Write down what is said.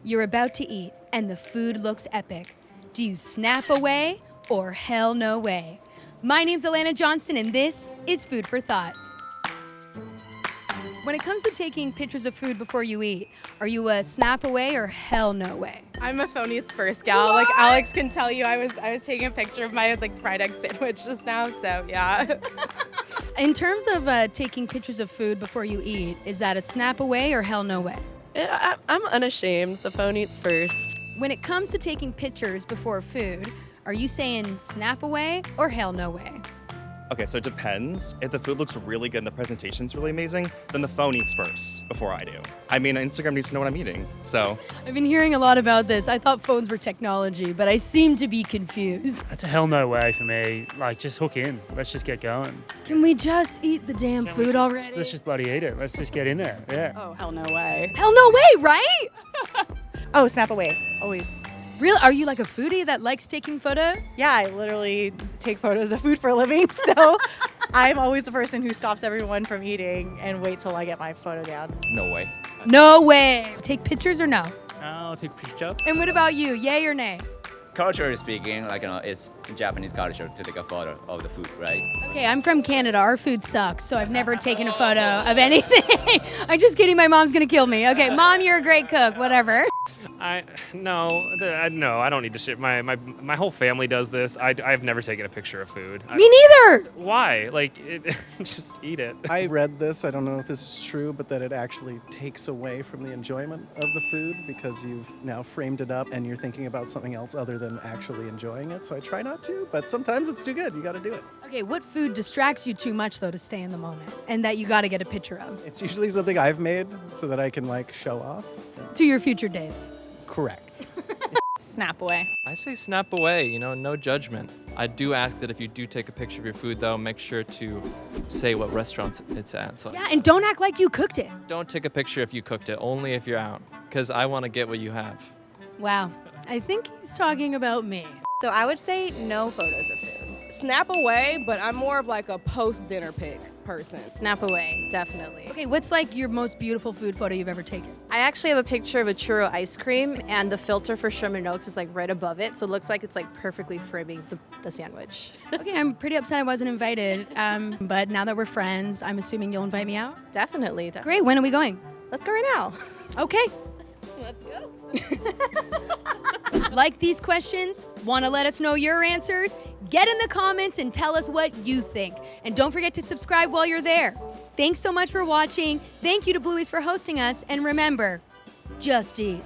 You're about to eat, and the food looks epic. Do you snap away or hell no way? My name's Alana Johnston, and this is Food for Thought. When it comes to taking pictures of food before you eat, are you a snap away or hell no way? I'm a phone eats first gal. What? Like Alex can tell you, I was taking a picture of my fried egg sandwich just now. So yeah. In terms of taking pictures of food before you eat, is that a snap away or hell no way? I'm unashamed. The phone eats first. When it comes to taking pictures before food, are you saying snap away or hell no way? Okay, so it depends. If the food looks really good and the presentation's really amazing, then the phone eats first before I do. I mean, Instagram needs to know what I'm eating, so. I've been hearing a lot about this. I thought phones were technology, but I seem to be confused. That's a hell no way for me. Like, just hook in. Let's just get going. Can we just eat the damn food already? Let's just bloody eat it. Let's just get in there. Yeah. Oh, hell no way. Hell no way, right? Oh, snap away, always. Really? Are you like a foodie that likes taking photos? Yeah, I literally take photos of food for a living, so I'm always the person who stops everyone from eating and wait till I get my photo down. No way. No way. Take pictures or no? I'll take pictures. And what about you? Yay or nay? Culturally speaking, it's Japanese culture to take a photo of the food, right? Okay, I'm from Canada. Our food sucks, so I've never taken a photo of anything. I'm just kidding. My mom's going to kill me. Okay, Mom, you're a great cook. Whatever. No, I don't need to share. My whole family does this. I've never taken a picture of food. Me neither. Why? Just eat it. I read this, I don't know if this is true, but that it actually takes away from the enjoyment of the food because you've now framed it up and you're thinking about something else other than actually enjoying it. So I try not to, but sometimes it's too good. You got to do it. Okay, what food distracts you too much, though, to stay in the moment and that you got to get a picture of? It's usually something I've made so that I can show off. To your future dates. Correct. Snap away. I say snap away, no judgment. I do ask that if you do take a picture of your food, though, make sure to say what restaurant it's at. So Yeah, and don't act like you cooked it. don't take a picture if you cooked it, only if you're out, because I want to get what you have. Wow, I think he's talking about me. So I would say no photos of food. Snap away, but I'm more of a post-dinner pic person. Snap away, definitely. Okay, what's your most beautiful food photo you've ever taken? I actually have a picture of a churro ice cream, and the filter for Sherman Oaks is right above it, so it looks like it's perfectly framing the sandwich. Okay, I'm pretty upset I wasn't invited, but now that we're friends, I'm assuming you'll invite me out? Definitely. Great, when are we going? Let's go right now. Okay. Let's go. Like these questions? Want to let us know your answers? Get in the comments and tell us what you think. And don't forget to subscribe while you're there. Thanks so much for watching. Thank you to Blueys for hosting us. And remember, just eat.